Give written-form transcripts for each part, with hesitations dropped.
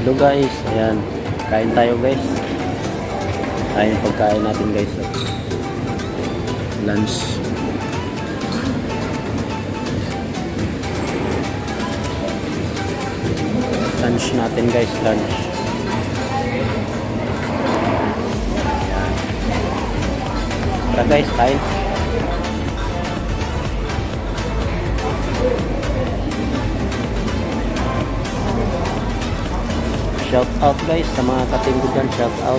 Hello guys, ayan, kain tayo guys. Kain pagkain natin guys. Lunch. Lunch natin guys, lunch. Ayan. Tara guys, kain. Shout out guys sa mga katinggo dyan, shout out.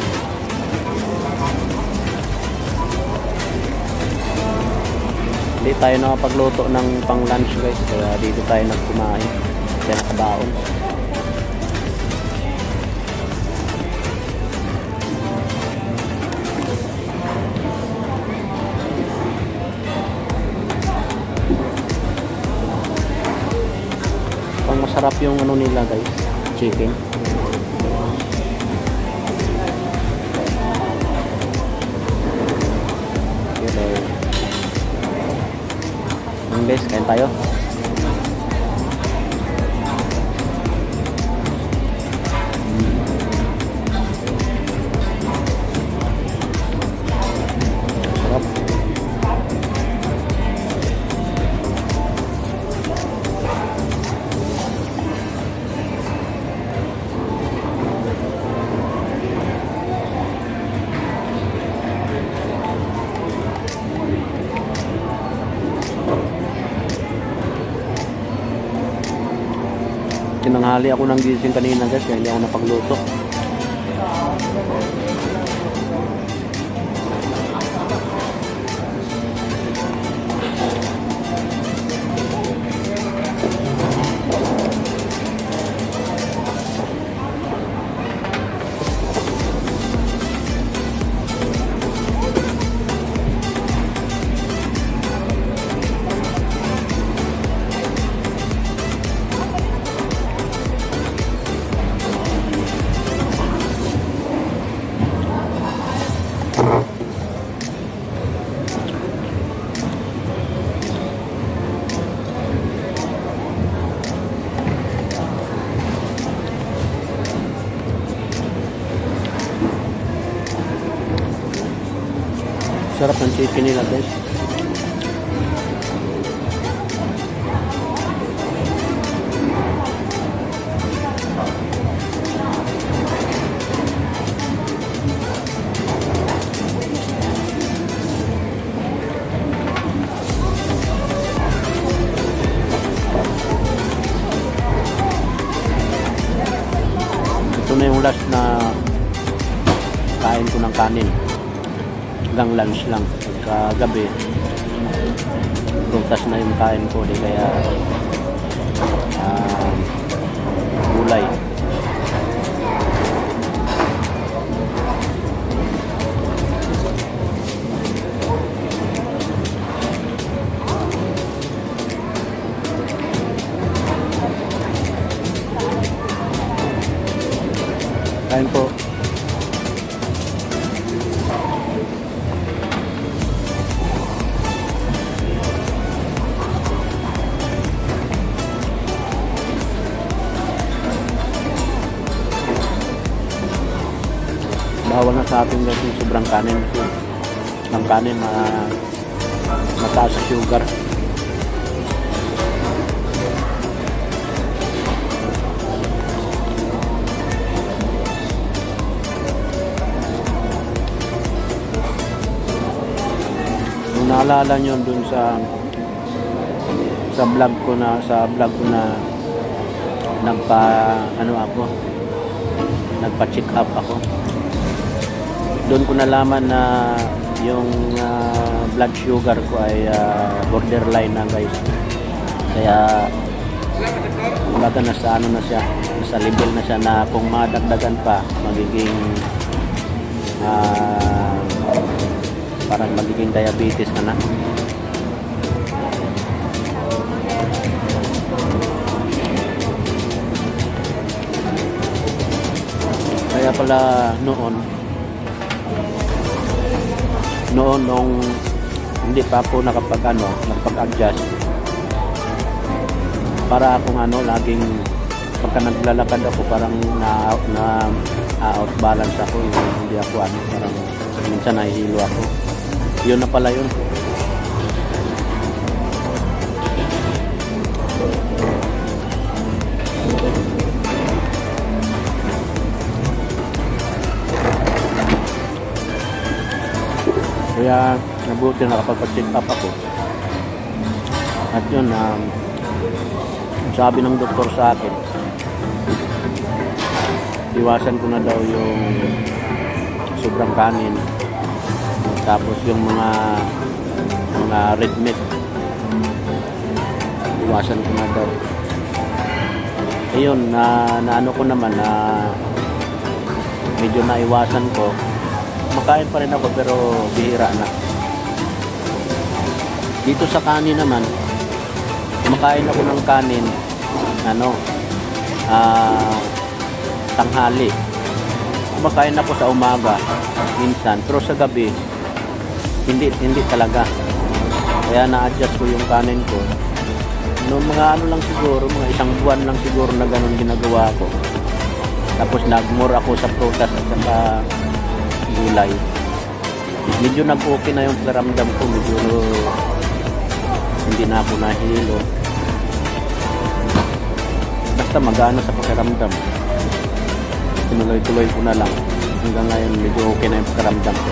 Hindi tayo nakapagluto ng pang lunch guys, kaya dito tayo nagkumain. Kaya nakabaon. Pang masarap yung ano nila guys, chicken. Guys, kain tayo. Sarap. Tinanghali ako ng gising kanina guys, kaya hindi ako napagluto. Sarap ng chicken nila guys. Ito na yung last na kain ko ng kanin. Hanggang lunch lang. Pagkagabi prutas na yung kain ko, di kaya gulay. Kain po. Bawal na sa atin guys yung sobrang kanin. Ang kanin mataas sa sugar. Kung naalala nyo dun sa vlog ko na nagpa-check up ako. Doon ko nalaman na yung blood sugar ko ay borderline na guys. Kaya baga nasa ano na siya, nasa level na siya na kung madagdagan pa magiging parang magiging diabetes ka na. Kaya pala noon nung hindi pa po nakapag-adjust, para akong laging pagka naglalakad ako parang na out balance ako, hindi ako parang minsan nahihilo ako. Yun na pala yun. Kaya nabuti nakapag-check up ako. At yun, sabi ng doktor sa akin, iwasan ko na daw yung sobrang kanin, tapos yung mga red meat, iwasan ko na daw. Ayun, na ano ko naman, medyo naiwasan ko. Makain pa rin ako pero bihira na. Dito sa kanin naman, makain ako ng kanin tanghali. Makain ako sa umaga minsan, pero sa gabi hindi talaga. Kaya na-adjust ko yung kanin ko. Mga lang siguro, mga isang buwan lang siguro na ganun ginagawa ko. Tapos nagmore ako sa prutas at saka gulay. Medyo nag-okay na yung pakiramdam ko, medyo hindi na ako nahilo. Basta magana sa pakiramdam. Tinuloy-tuloy ko na lang. Hanggang ngayon medyo okay na yung pakiramdam ko.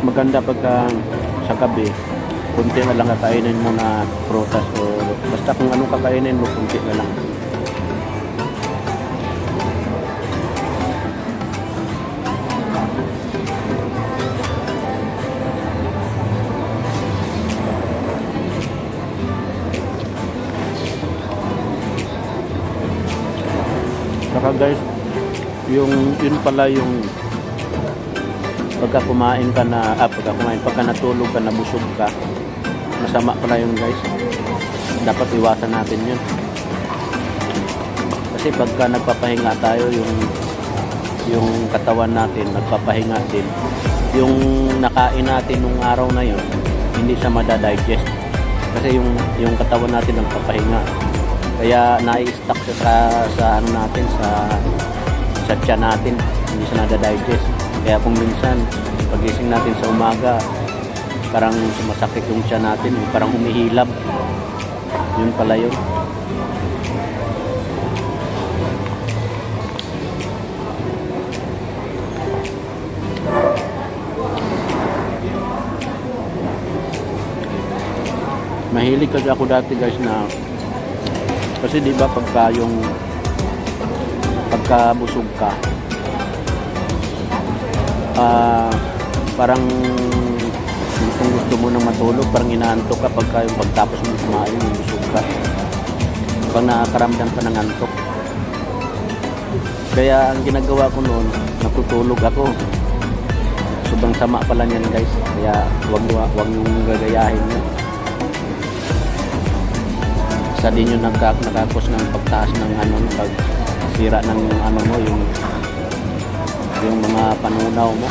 Maganda pagka sa gabi, kunti na lang kakainin mo na prutas o basta kung anong kakainin mo, kunti na lang. Saka guys, yun pala yung pagka kumain ka na, pagka natulog ka, nabusog ka, masama pala yun guys. Dapat iwasan natin yun. Kasi pagka nagpapahinga tayo, yung katawan natin, nagpapahinga din. Yung nakain natin nung araw na yun, hindi siya madadigest. Kasi yung katawan natin nagpapahinga. Kaya nai-stuck siya sa ano natin, sa tiyan natin, hindi siya nadadigest. Kaya kung minsan, pagising natin sa umaga, parang sumasakit yung tiyan natin, parang humihilab. Yun pala yun. Mahilig kasi ako dati guys na, kasi di ba pagka busog ka, parang kung gusto mo nang matulog, parang inaantok ka pagtapos mo kumain, busog ka. Pag nakakaramdam ka ng antok. Kaya ang ginagawa ko noon, natutulog ako. Sobrang sama pala niyan guys. Kaya wag yung gagayahin nyo. Isa din yung nakakos ng pagtaas ng pagsira ng mo, yung mga panunaw mo.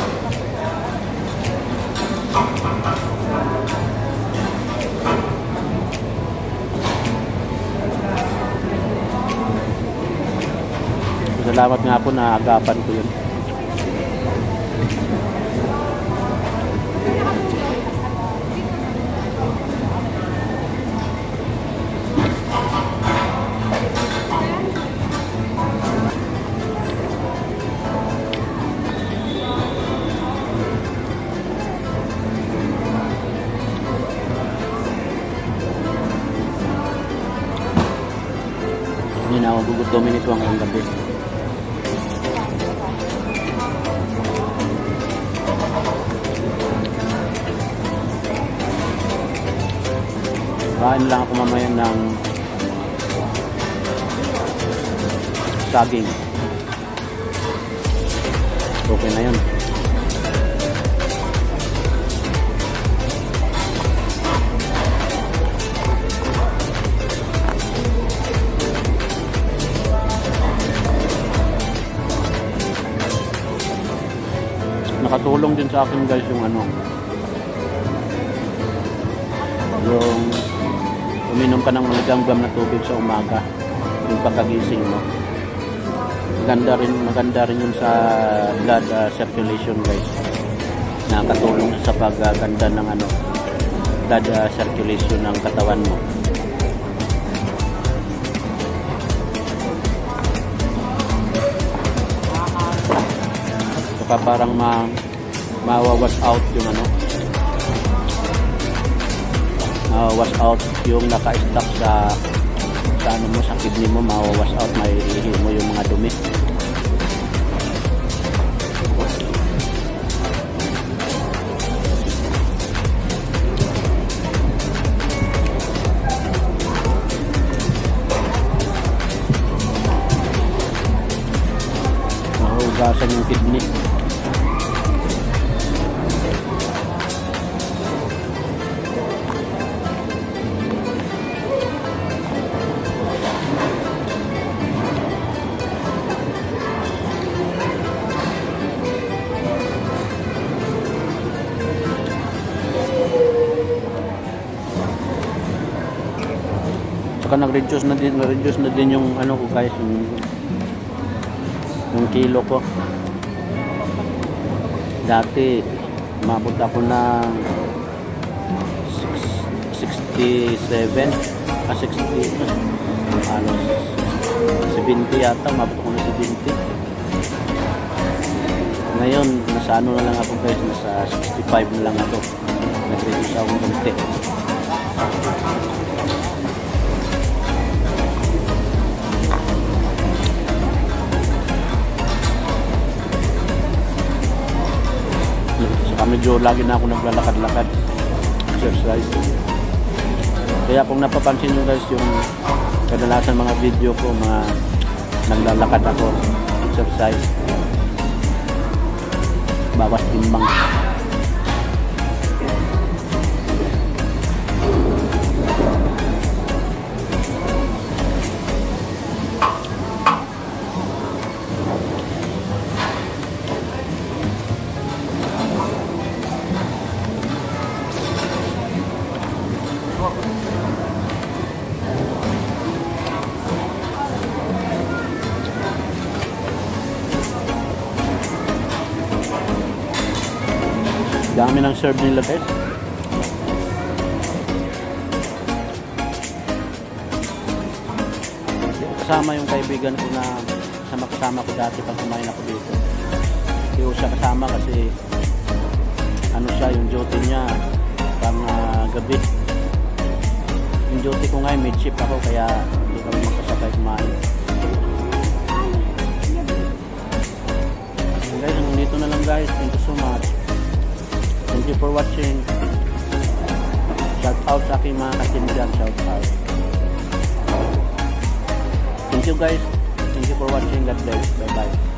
Salamat nga po na agapan ko yun. Hindi na ako gugutomin ito hanggang gabi. Kain lang ako mamaya ng saging. Okay na yun. nakatulong din sa akin guys yung ano, yung uminom ka ng maligamgam na tubig sa umaga, yung pagkagising mo. Maganda rin yun sa blood circulation guys. Nakakatulong sa pagganda ng ano, blood circulation ng katawan mo. Saka parang mawawash out yung ano, wash out yung naka-stuck sa ano mo, sa kidney mo, mawawash out, maiihi mo yung mga dumi. Mahugasan yung kidney. Saka nag-reduce na din yung ano ko guys, yung kilo ko. Dati umabot ako na 67 60 ano 70 yata, umabot ako na 70. Ngayon nasa ano na lang ako guys, nasa 65 na lang ako. Nag-reduce ako konti. Medyo lagi na ako naglalakad-lakad, exercise. Kaya kung napapansin nyo guys, yung kadalasan mga video ko, mga naglalakad ako, exercise, bawas timbang. Dami ng serve nila guys. Kasama yung kaibigan ko na kasama ko dati pag kumain ako dito. Hindi ko siya kasama kasi ano siya, yung duty niya pang gabi. Yung duty ko ngayon, mid shift ako, kaya hindi kami magkasabay kumain. Guys, dito na lang guys. Thank you so much. Thank you for watching. Shout out sa aking mga katindihan. Shout out. Thank you guys. Thank you for watching. God bless. Bye bye.